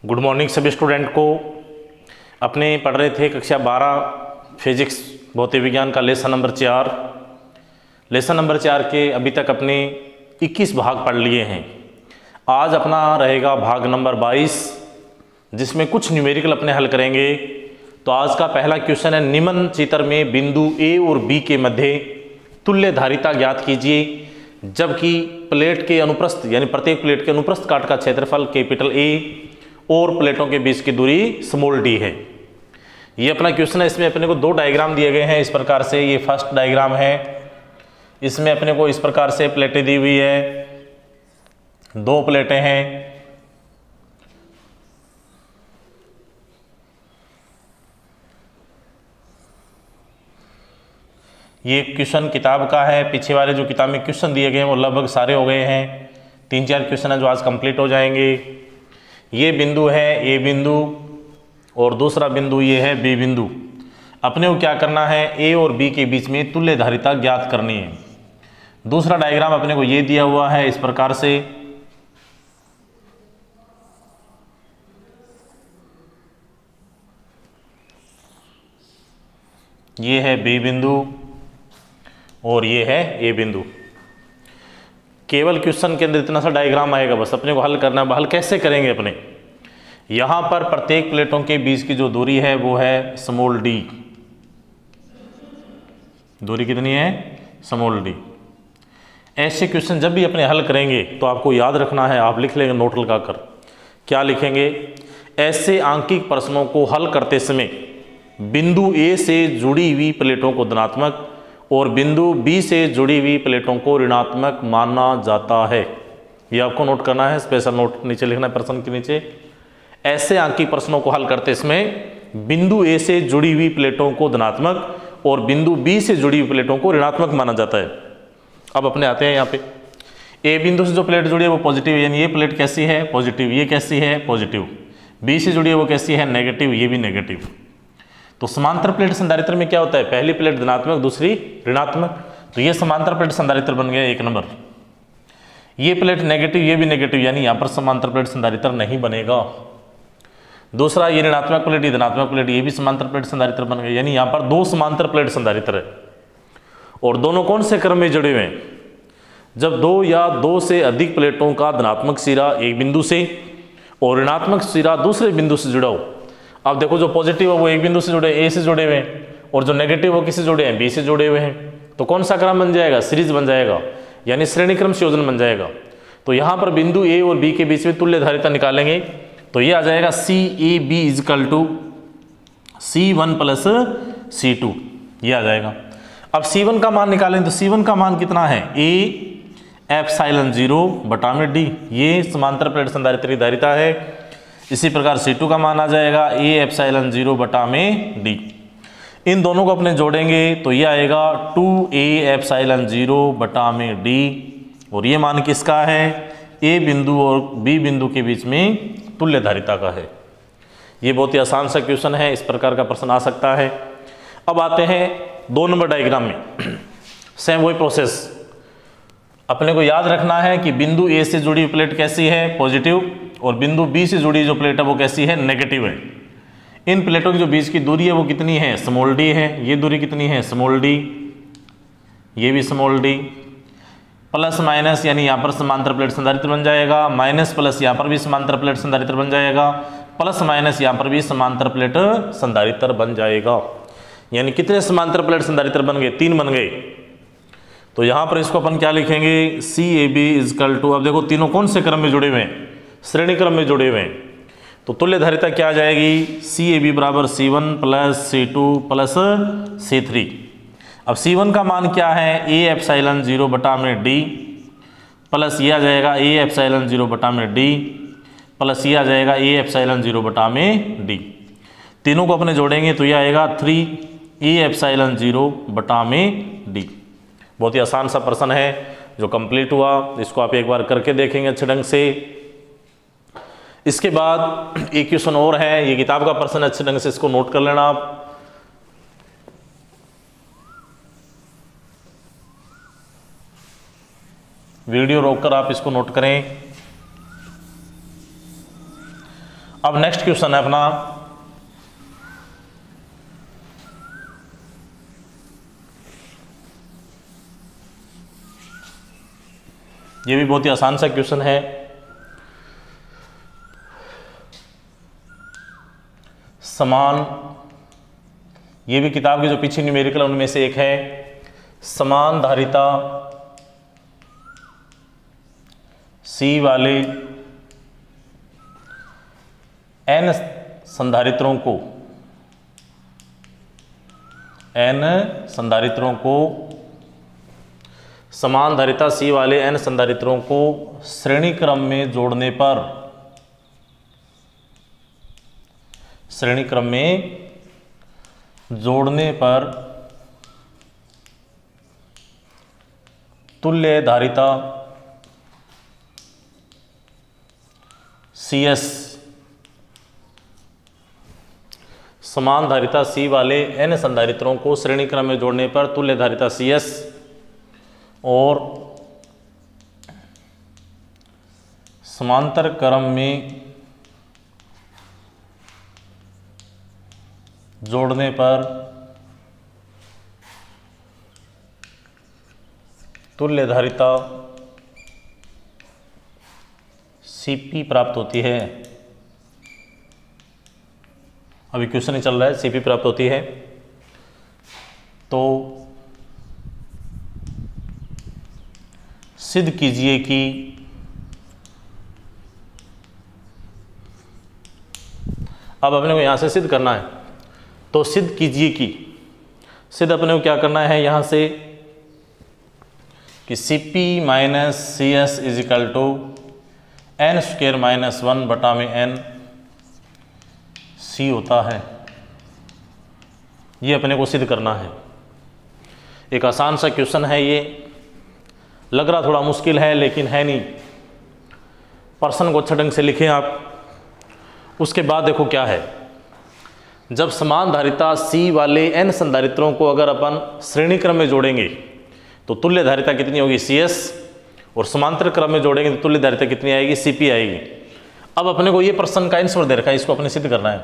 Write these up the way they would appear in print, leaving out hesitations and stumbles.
Good morning सभी student को। अपने पढ़ रहे थे कक्षा 12 फिजिक्स भौतिक विज्ञान का लेसन नंबर 4। लेसन नंबर 4 के अभी तक अपने 21 भाग पढ़ लिए हैं। आज अपना रहेगा भाग नंबर 22 जिसमें कुछ न्यूमेरिकल अपने हल करेंगे। तो आज का पहला क्वेश्चन है, निम्न चित्र में बिंदु ए और बी के मध्य तुल्य धारिता ज्ञात कीजिए जबकि प्लेट के अनुप्रस्थ यानी प्रत्येक प्लेट के अनुप्रस्थ काट का क्षेत्रफल कैपिटल ए और प्लेटों के बीच की दूरी स्मॉल डी है। ये अपना क्वेश्चन है। इसमें अपने को दो डायग्राम दिए गए हैं इस प्रकार से। ये फर्स्ट डायग्राम है, इसमें अपने को इस प्रकार से प्लेटें दी हुई है, दो प्लेटें हैं। ये क्वेश्चन किताब का है। पीछे वाले जो किताब में क्वेश्चन दिए गए हैं वो लगभग सारे हो गए हैं। 3-4 क्वेश्चन है जो आज कंप्लीट हो जाएंगे। ये बिंदु है ए बिंदु और दूसरा बिंदु ये है बी बिंदु। अपने को क्या करना है, ए और बी के बीच में तुल्य धारिता ज्ञात करनी है। दूसरा डायग्राम अपने को ये दिया हुआ है इस प्रकार से। ये है बी बिंदु और ये है ए बिंदु। केवल क्वेश्चन के अंदर इतना सा डायग्राम आएगा, बस अपने को हल करना है। हल कैसे करेंगे अपने, यहां पर प्रत्येक प्लेटों के बीच की जो दूरी है वो है स्मॉल डी। दूरी कितनी है, स्मॉल डी। ऐसे क्वेश्चन जब भी अपने हल करेंगे तो आपको याद रखना है, आप लिख लेंगे नोट लगाकर। क्या लिखेंगे, ऐसे आंकिक प्रश्नों को हल करते समय बिंदु ए से जुड़ी हुई प्लेटों को धनात्मक और बिंदु बी से जुड़ी हुई प्लेटों को ऋणात्मक माना जाता है। ये आपको नोट करना है, स्पेशल नोट नीचे लिखना है प्रश्न के नीचे। ऐसे आंकिक प्रश्नों को हल करते इसमें बिंदु ए से जुड़ी हुई प्लेटों को धनात्मक और बिंदु बी से जुड़ी हुई प्लेटों को ऋणात्मक माना जाता है। अब अपने आते हैं यहाँ पे, ए बिंदु से जो प्लेट जुड़ी है वो पॉजिटिव, यानी ये प्लेट कैसी है, पॉजिटिव। ये कैसी है, पॉजिटिव। बी से जुड़ी है वो कैसी है, नेगेटिव। ये भी नेगेटिव। तो समांतर प्लेट संधारित्र में क्या होता है, पहली प्लेट धनात्मक दूसरी ऋणात्मक। तो ये समांतर प्लेट संधारित्र बन गया 1 नंबर। ये प्लेट नेगेटिव, ये भी नेगेटिव, यानी यहाँ पर समांतर प्लेट संधारित्र नहीं बनेगा। दूसरा, ये ऋणात्मक प्लेट, ये धनात्मक प्लेट, ये भी समांतर प्लेट संधारित्र बन गए, यानी यहाँ पर 2 समांतर प्लेट संधारित्र है। और दोनों कौन से क्रम में जुड़े हुए हैं, जब 2 या 2 से अधिक प्लेटों का धनात्मक सिरा एक बिंदु से और ऋणात्मक सिरा दूसरे बिंदु से जुड़ा हो। अब देखो, जो पॉजिटिव है वो एक बिंदु से जुड़े, ए से जुड़े हुए हैं, और जो नेगेटिव वो किससे जुड़े हैं, बी से जुड़े हुए हैं। तो कौन सा क्रम बन जाएगा, सीरीज बन जाएगा, यानी श्रेणी क्रम संयोजन बन जाएगा। तो यहाँ पर बिंदु ए और बी के बीच में तुल्य धारिता निकालेंगे तो ये आ जाएगा CAB = C1 + C2, ये आ जाएगा। अब C1 का मान निकालें तो C1 का मान कितना है, A(ε0/d। ये समांतर प्लेट संधारित्र की धारिता है। इसी प्रकार C2 का मान आ जाएगा A(ε0/d। इन दोनों को अपने जोड़ेंगे तो ये आएगा 2A(ε0/d। और ये मान किसका है, A बिंदु और B बिंदु के बीच में तुल्य धारिता का है। ये बहुत ही आसान सा क्वेश्चन है, इस प्रकार का प्रश्न आ सकता है। अब आते हैं 2 नंबर डायग्राम में। सेम वही प्रोसेस अपने को याद रखना है कि बिंदु ए से जुड़ी प्लेट कैसी है, पॉजिटिव, और बिंदु बी से जुड़ी जो प्लेट है वो कैसी है, नेगेटिव है। इन प्लेटों की जो बीच की दूरी है वो कितनी है, स्मॉल डी है। ये दूरी कितनी है, स्मॉल डी। ये भी स्मॉल डी। प्लस माइनस यानी यहाँ पर समांतर प्लेट संधारित्र बन जाएगा, माइनस प्लस यहाँ पर भी समांतर प्लेट संधारित्र बन जाएगा, प्लस माइनस यहाँ पर भी समांतर प्लेट संधारित्र बन जाएगा। यानी कितने समांतर प्लेट संधारित्र बन गए, 3 बन गए। तो यहाँ पर इसको अपन क्या लिखेंगे, CAB = अब देखो तीनों कौन से क्रम में जुड़े हुए हैं, श्रेणी क्रम में जुड़े हुए हैं। तो तुल्य धारिता क्या आ जाएगी, CAB = C1 + C2 + C3। अब C1 का मान क्या है, A(ε0/d प्लस ये आ जाएगा A(ε0/d प्लस ये आ जाएगा A(ε0/d। तीनों को अपने जोड़ेंगे तो ये आएगा 3A(ε0/d। बहुत ही आसान सा प्रश्न है जो कंप्लीट हुआ। इसको आप एक बार करके देखेंगे अच्छे ढंग से। इसके बाद एक क्वेश्चन और है, ये किताब का प्रश्न, अच्छे ढंग से इसको नोट कर लेना आप। वीडियो रोककर आप इसको नोट करें। अब नेक्स्ट क्वेश्चन है अपना ये भी बहुत ही आसान सा क्वेश्चन है। समान, ये भी किताब की जो पीछे न्यूमेरिकल उनमें से एक है। समान धारिता C वाले n संधारित्रों को समान धारिता C वाले n संधारित्रों को श्रेणी क्रम में जोड़ने पर तुल्य धारिता CS, समान धारिता C वाले n संधारित्रों को श्रेणी क्रम में जोड़ने पर तुल्य धारिता CS और समांतर क्रम में जोड़ने पर तुल्य धारिता CP प्राप्त होती है। अभी क्वेश्चन ही चल रहा है, CP प्राप्त होती है। तो सिद्ध कीजिए कि अब अपने को यहां से सिद्ध करना है, तो सिद्ध कीजिए कि सिद्ध अपने को क्या करना है यहां से कि CP minus CS is equal to n square minus 1 बटा में n C होता है। ये अपने को सिद्ध करना है। एक आसान सा क्वेश्चन है, ये लग रहा थोड़ा मुश्किल है लेकिन है नहीं। प्रश्न को अच्छे ढंग से लिखें आप। उसके बाद देखो क्या है, जब समान धारिता C वाले n संधारित्रों को अगर अपन श्रेणी क्रम में जोड़ेंगे तो तुल्य धारिता कितनी होगी CS, और समांतर क्रम में जोड़ेंगे तो तुल्य धारिता कितनी आएगी CP आएगी। अब अपने को ये प्रश्न का आंसर दे रखा है, इसको अपने सिद्ध करना है।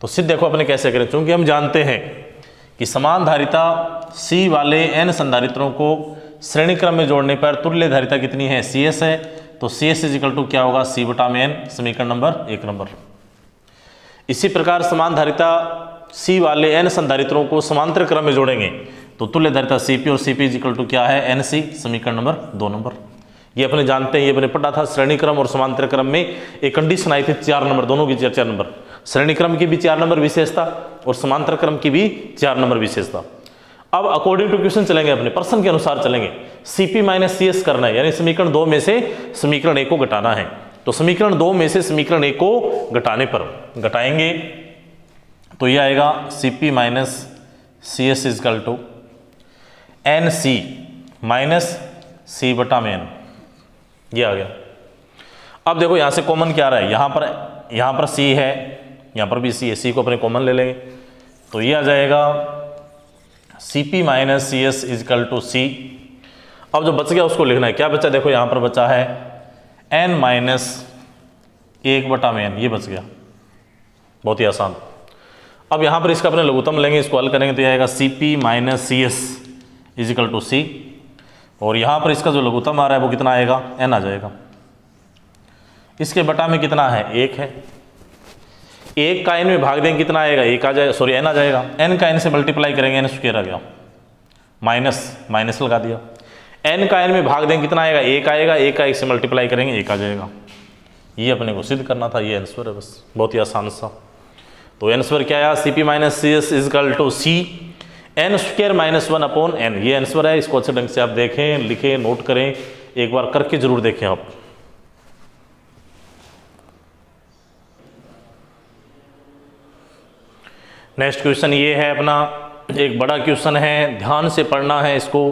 तो सिद्ध देखो अपने कैसे करें, क्योंकि हम जानते हैं कि समान धारिता C वाले n संधारित्रों को श्रेणी क्रम में जोड़ने पर तुल्य धारिता कितनी है CS है। तो CS इज इक्वल टू क्या होगा C बटा में n, समीकरण नंबर 1 नंबर। इसी प्रकार समान धारिता C वाले n संधारित्रों को समांतर क्रम में जोड़ेंगे तो तुल्य धारिता CP और CP इज इक्वल टू क्या है NC, समीकरण नंबर 2 नंबर। ये अपने जानते हैं, ये अपने पढ़ा था। श्रेणी क्रम और समांतर क्रम में एक कंडीशन आई थी 4 नंबर, दोनों की 4 नंबर। श्रेणी क्रम की भी 4 नंबर विशेषता और समांतर क्रम की भी 4 नंबर विशेषता। अब अकॉर्डिंग टू क्वेश्चन चलेंगे, अपने प्रश्न के अनुसार चलेंगे। CP माइनस CS करना है, यानी समीकरण 2 में से समीकरण 1 को घटाना है। तो समीकरण 2 में से समीकरण 1 को घटाने पर घटाएंगे तो ये आएगा CP minus CS is equal to NC minus C बटा में n, ये आ गया। अब देखो यहां से कॉमन क्या आ रहा है, यहां पर C है, यहां पर भी C है, C को अपने कॉमन ले लेंगे तो ये आ जाएगा CP minus CS is equal to C। अब जो बच गया उसको लिखना है, क्या बचा, देखो यहां पर बचा है n माइनस 1 बटा में n, ये बच गया, बहुत ही आसान। अब यहां पर इसका अपने लघुत्तम लेंगे, इसको हल करेंगे तो ये आएगा CP minus CS is equal to C, और यहां पर इसका जो लघुत्तम आ रहा है वो कितना आएगा, n आ जाएगा। इसके बटा में कितना है, 1 है, 1 का n में भाग देंगे कितना आएगा, 1 आ जाएगा, सॉरी n आ जाएगा। n का n से मल्टीप्लाई करेंगे, n स्क्वायर आ गया, माइनस लगा दिया। n का n में भाग देंगे कितना आएगा, 1 आएगा, 1 का 1 से मल्टीप्लाई करेंगे 1 आ जाएगा। ये अपने को सिद्ध करना था, ये आंसर है, बस बहुत ही आसान सा। तो आंसर क्या आया, CP minus CS is equal to C n square minus 1 upon n, ये आंसर है। इसको अच्छे ढंग से आप देखें, लिखें, नोट करें, एक बार करके जरूर देखें आप। नेक्स्ट क्वेश्चन ये है अपना, एक बड़ा क्वेश्चन है, ध्यान से पढ़ना है इसको,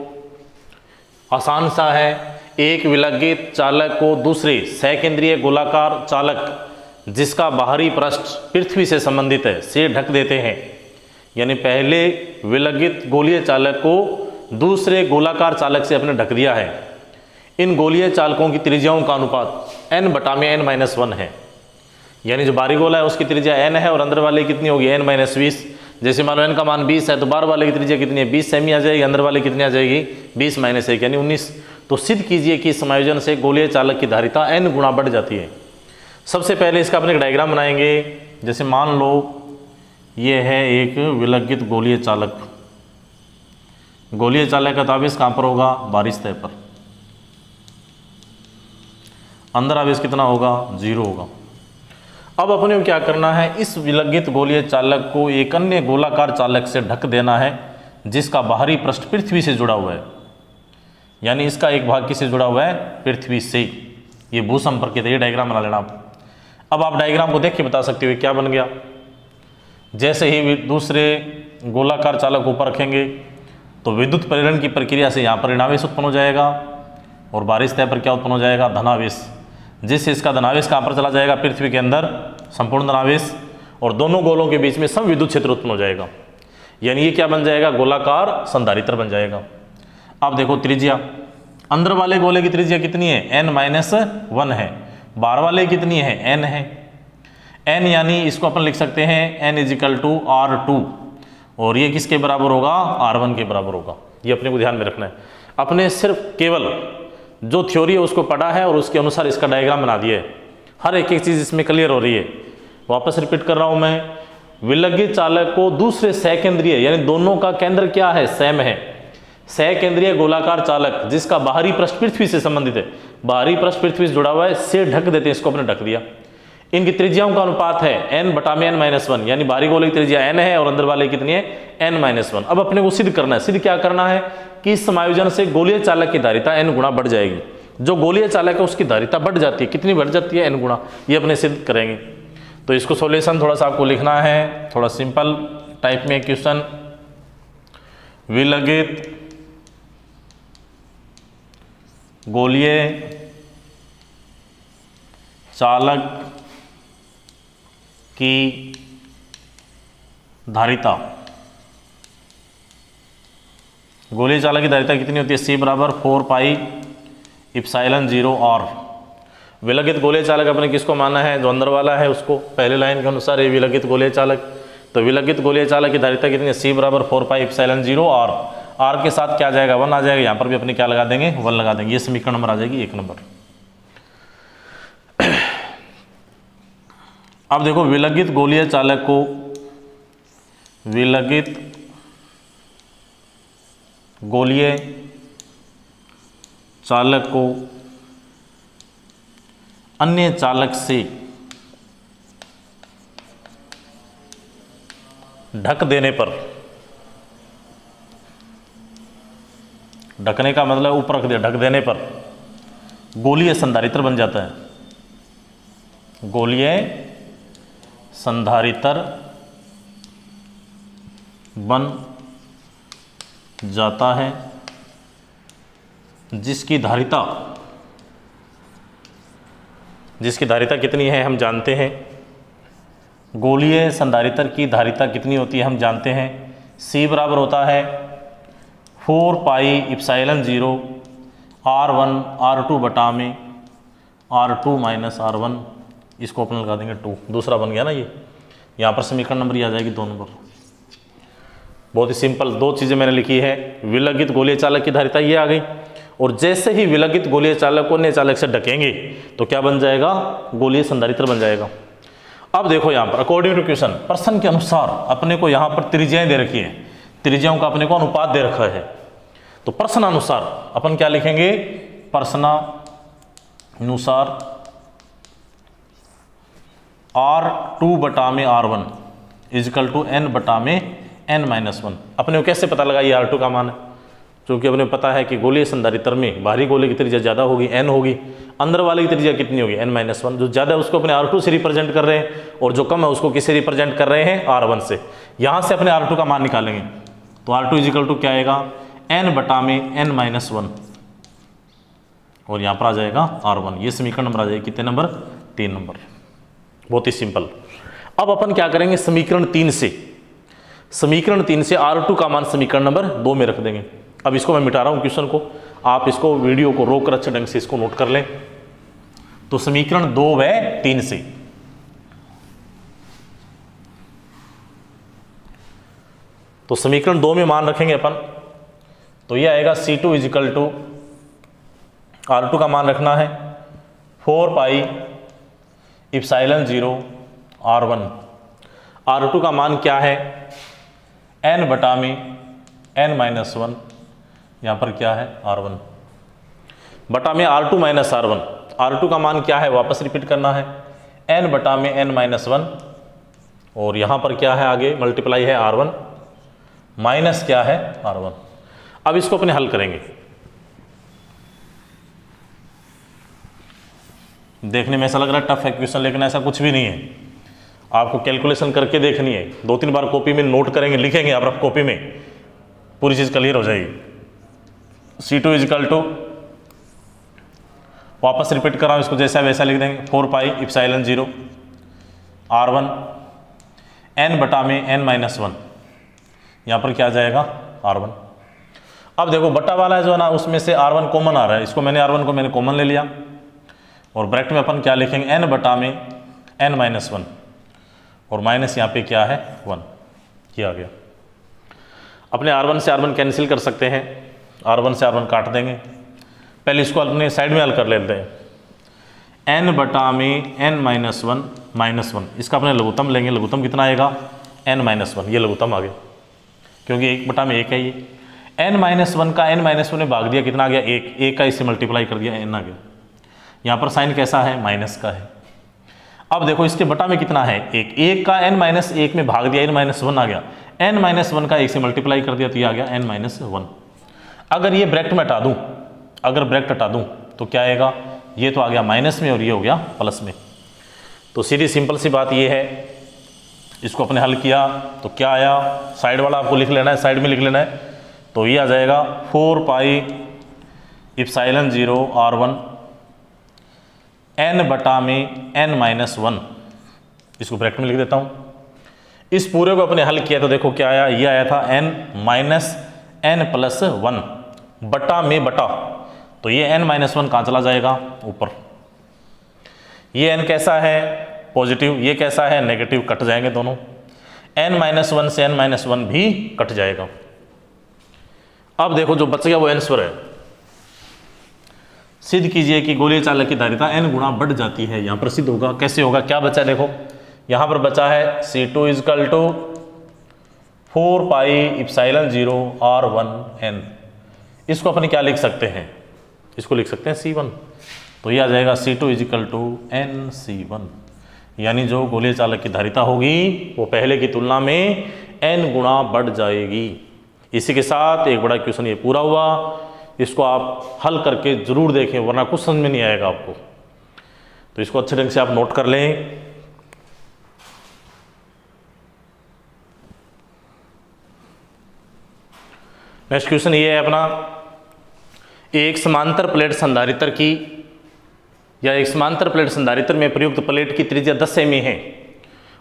आसान सा है। एक विलगित चालक को दूसरे सकेंद्रीय गोलाकार चालक जिसका बाहरी पृष्ठ पृथ्वी से संबंधित है से ढक देते हैं। यानी पहले विलगित गोलीय चालक को दूसरे गोलाकार चालक से अपने ढक दिया है। इन गोलीय चालकों की त्रिज्याओं का अनुपात n बटा में n-1 है। यानी जो बाहरी गोला है उसकी त्रिज्या n है और अंदर वाले कितनी होगी n - 20। जैसे मान लो n का मान 20 है तो बाहर वाले की त्रिज्या कितनी है 20 सेमी आ जाएगी, अंदर वाले कितनी आ जाएगी 20 - 1 यानी 19। तो सिद्ध कीजिए कि समायोजन से गोलीय चालक की धारिता n गुना बढ़ जाती है। सबसे पहले इसका अपने एक डायग्राम बनाएंगे। जैसे मान लो ये है एक विलगित गोलीय चालक। गोलीय चालक का आवेश कहाँ पर होगा, बाहरी सतह पर। अंदर आवेश कितना होगा, 0 होगा। अब अपने को क्या करना है, इस विलगित गोलीय चालक को एक अन्य गोलाकार चालक से ढक देना है जिसका बाहरी पृष्ठ पृथ्वी से जुड़ा हुआ है। यानी इसका एक भाग किससे जुड़ा हुआ है, पृथ्वी से। ये भूसंपर्कित है, ये डायग्राम बना लेना आप। अब आप डायग्राम को देख के बता सकते हो क्या बन गया। जैसे ही दूसरे गोलाकार चालक ऊपर रखेंगे तो विद्युत प्रेरण की प्रक्रिया से यहाँ पर ऋणावेश उत्पन्न हो जाएगा और बाहरी सतह पर क्या उत्पन्न हो जाएगा, धनावेश। जिससे इसका धनावेश कहाँ पर चला जाएगा, पृथ्वी के अंदर संपूर्ण धनावेश, और दोनों गोलों के बीच में सम विद्युत क्षेत्र उत्पन्न हो जाएगा। यानी ये क्या बन जाएगा, गोलाकार संधारित्र बन जाएगा। अब देखो त्रिज्या, अंदर वाले गोले की त्रिज्या कितनी है, n-1 है। बाहर वाले कितनी है, n है। n यानी इसको अपन लिख सकते हैं n = R2, और ये किसके बराबर होगा, R1 के बराबर होगा। ये अपने को ध्यान में रखना है। अपने सिर्फ केवल जो थ्योरी है उसको पढ़ा है और उसके अनुसार इसका डायग्राम बना दिया है। हर एक चीज़ इसमें क्लियर हो रही है। वापस रिपीट कर रहा हूँ मैं, विलगित चालक को दूसरे सकेंद्रीय, यानी दोनों का केंद्र क्या है, सेम है, सकेंद्रीय गोलाकार चालक जिसका बाहरी पृष्ठ पृथ्वी से संबंधित है, बाहरी पृष्ठ पृथ्वी से जुड़ा हुआ है, से ढक देते हैं। इसको अपने ढक दिया। इनकी त्रिज्याओं का अनुपात है n/n-1, यानी बाहरी गोले की त्रिज्या n है और अंदर वाले कितनी है, n-1। अब अपने को सिद्ध करना है। सिद्ध क्या करना है कि इस समायोजन से गोलीय चालक की धारिता n गुना बढ़ जाएगी। जो गोलीय चालक है उसकी धारिता बढ़ जाती है, कितनी बढ़ जाती है, n गुना। ये अपने सिद्ध करेंगे। तो इसको सॉल्यूशन थोड़ा सा आपको लिखना है, थोड़ा सिंपल टाइप में क्वेश्चन। विलगित गोलीय चालक की धारिता, गोलीय चालक की धारिता कितनी होती है, C = 4πε0 r। विलगित गोलीय चालक अपने किसको माना है, जो अंदर वाला है उसको। पहले लाइन के अनुसार ये विलगित गोलीय चालक, तो विलगित गोलीय चालक की धारिता कितनी है, C = 4πε0 r। r के साथ क्या जाएगा, 1 आ जाएगा। यहाँ पर भी अपने क्या लगा देंगे, 1 लगा देंगे। ये समीकरण नंबर आ जाएगी 1 नंबर। अब देखो, विलगित गोलीय चालक को, विलगित गोलीय चालक को अन्य चालक से ढक देने पर, ढकने का मतलब ऊपर रख दिया, ढक देने पर गोलीय संधारित्र बन जाता है। गोलीय संधारित्र बन जाता है जिसकी धारिता कितनी है हम जानते हैं। गोलीय संधारित्र की धारिता कितनी होती है हम जानते हैं। C बराबर होता है 4πε0 r1 r2 बटा में r2 - r1। इसको अपन लगा देंगे 2। दूसरा बन गया ना ये। यहाँ पर समीकरण नंबर ये आ जाएगी 2 नंबर। बहुत ही सिंपल 2 चीज़ें मैंने लिखी है। विलगित गोलीय चालक की धारिता ये आ गई, और जैसे ही विलगित गोलीय चालक को अन्य चालक से ढकेंगे तो क्या बन जाएगा, गोलीय संधारित्र बन जाएगा। अब देखो यहाँ पर अकॉर्डिंग टू क्वेश्चन, प्रश्न के अनुसार अपने को यहाँ पर त्रिज्याएं दे रखी है, त्रिज्याओं का अपने को अनुपात दे रखा है। तो प्रश्नानुसार अपन क्या लिखेंगे, प्रश्नानुसार R2 बटा में R1 = n बटा में n-1। अपने को कैसे पता लगा ये R2 का मान है, क्योंकि अपने पता है कि गोलीय संधारित्र में बाहरी गोले की त्रिज्या ज़्यादा होगी, n होगी, अंदर वाले की त्रिज्या कितनी होगी, n-1। जो ज़्यादा है उसको अपने R2 से रिप्रेजेंट कर रहे हैं, और जो कम है उसको किससे रिप्रेजेंट कर रहे हैं, R1 से। यहाँ से अपने R2 का मान निकालेंगे, तो R2 = क्या आएगा, n बटा में n-1, और यहाँ पर आ जाएगा R1। ये समीकरण नंबर आ जाएगी कितने नंबर, 3 नंबर। बहुत ही सिंपल। अब अपन क्या करेंगे, समीकरण 3 से R2 का मान समीकरण नंबर 2 में रख देंगे। अब इसको मैं मिटा रहा हूँ क्वेश्चन को, आप इसको वीडियो को रोक कर अच्छे ढंग से इसको नोट कर लें। तो समीकरण 2 व 3 से तो समीकरण 2 में मान रखेंगे अपन, तो ये आएगा C2 इजिकल टू R2 का मान रखना है 4 पाई इप्सिलॉन 0 R1। R2 का मान क्या है, n बटा में n माइनस 1, यहाँ पर क्या है R1 बटा में R2 माइनस R1। R2 का मान क्या है, वापस रिपीट करना है, n बटा में n माइनस 1, और यहाँ पर क्या है आगे मल्टीप्लाई है R1 माइनस क्या है R1। अब इसको अपने हल करेंगे। देखने में ऐसा लग रहा है टफ है क्वेश्चन, लेकिन ऐसा कुछ भी नहीं है। आपको कैलकुलेशन करके देखनी है, 2-3 बार कॉपी में नोट करेंगे, लिखेंगे आप रफ कॉपी में, पूरी चीज़ क्लियर हो जाएगी। C2 इजिकल टू, वापस रिपीट कर रहा हूँ इसको, जैसा वैसा लिख देंगे 4 पाई इप्सिलॉन 0 R1 n बटा में n माइनस 1, यहाँ पर क्या आ जाएगा R1। अब देखो बटा वाला है जो है ना, उसमें से R1 कॉमन आ रहा है, इसको मैंने R1 को मैंने कॉमन ले लिया, और ब्रैकेट में अपन क्या लिखेंगे n बटा में n माइनस 1, और माइनस यहाँ पे क्या है 1, ये आ गया। अपने R1 से R1 कैंसिल कर सकते हैं, R1 से R1 काट देंगे। पहले इसको अपने साइड में हल कर लेते हैं, n बटा में n माइनस 1 माइनस 1, इसका अपने लघुत्तम लेंगे। लघुत्तम कितना आएगा n माइनस 1, ये लघुत्तम आ गया, क्योंकि 1 बटा में 1 है ये। n माइनस 1 का n माइनस 1 में भाग दिया, कितना आ गया 1, 1 का इससे मल्टीप्लाई कर दिया, n आ गया। यहाँ पर साइन कैसा है, माइनस का है। अब देखो इसके बटा में कितना है 1, 1 का n माइनस 1 में भाग दिया, n माइनस 1 आ गया, n माइनस 1 का 1 से मल्टीप्लाई कर दिया, तो ये आ गया n माइनस 1। अगर ये ब्रैकेट में हटा दूँ, अगर ब्रैकेट हटा दूँ तो क्या आएगा, ये तो आ गया माइनस में और ये हो गया प्लस में। तो सीधी सिंपल सी बात ये है, इसको अपने हल किया तो क्या आया, साइड वाला आपको लिख लेना है, साइड में लिख लेना है, तो ये आ जाएगा 4 पाई इप्सिलॉन 0 R1 n बटा में n माइनस 1, इसको ब्रैकेट में लिख देता हूँ। इस पूरे को अपने हल किया तो देखो क्या आया, ये आया था n माइनस n प्लस 1 बटा में बटा, तो ये n माइनस 1 कहाँ चला जाएगा ऊपर। ये n कैसा है पॉजिटिव, ये कैसा है नेगेटिव, कट जाएंगे दोनों। n माइनस 1 से n माइनस 1 भी कट जाएगा। अब देखो जो बच गया वो आंसर है। सिद्ध कीजिए कि गोलीय चालक की धारिता n गुना बढ़ जाती है। यहाँ पर सिद्ध होगा, कैसे होगा, क्या बचा, देखो यहाँ पर बचा है C2 equal to 4 pi epsilon 0 R1 n। इसको अपने क्या लिख सकते हैं, इसको लिख सकते हैं C1, तो ये आ जाएगा C2 इजिकल टू NC1, यानी जो गोलीय चालक की धारिता होगी वो पहले की तुलना में n गुना बढ़ जाएगी। इसी के साथ एक बड़ा क्वेश्चन ये पूरा हुआ। इसको आप हल करके जरूर देखें, वरना कुछ समझ में नहीं आएगा आपको। तो इसको अच्छे ढंग से आप नोट कर लें। नेक्स्ट क्वेश्चन ये है अपना, एक समांतर प्लेट संधारित्र की या एक समांतर प्लेट संधारित्र में प्रयुक्त प्लेट की त्रिज्या 10 सेमी है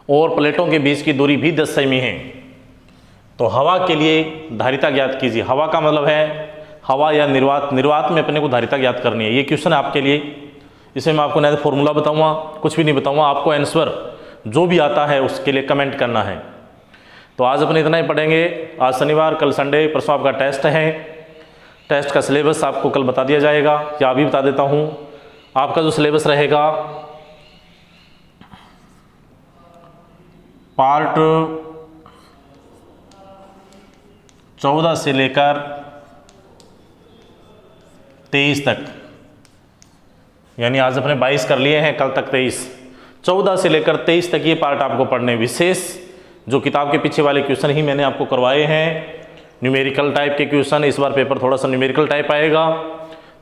और प्लेटों के बीच की दूरी भी 10 सेमी है। तो हवा के लिए धारिता ज्ञात कीजिए। हवा का मतलब है हवा या निर्वात, निर्वात में अपने को धारिता ज्ञात करनी है। ये क्वेश्चन है आपके लिए। इसमें मैं आपको ना फॉर्मूला बताऊंगा, कुछ भी नहीं बताऊंगा, आपको आंसर जो भी आता है उसके लिए कमेंट करना है। तो आज अपने इतना ही पढ़ेंगे। आज शनिवार, कल संडे, परसों आपका टेस्ट है। टेस्ट का सिलेबस आपको कल बता दिया जाएगा, या अभी बता देता हूँ। आपका जो सिलेबस रहेगा, पार्ट 14 से लेकर 23 तक, यानी आज अपने 22 कर लिए हैं, कल तक 23, 14 से लेकर 23 तक ये पार्ट आपको पढ़ने। विशेष जो किताब के पीछे वाले क्वेश्चन ही मैंने आपको करवाए हैं, न्यूमेरिकल टाइप के क्वेश्चन। इस बार पेपर थोड़ा सा न्यूमेरिकल टाइप आएगा,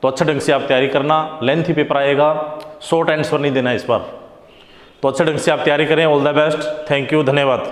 तो अच्छे ढंग से आप तैयारी करना। लेंथी पेपर आएगा, शॉर्ट आंसर नहीं देना इस बार, तो अच्छे ढंग से आप तैयारी करें। All the best, thank you, धन्यवाद।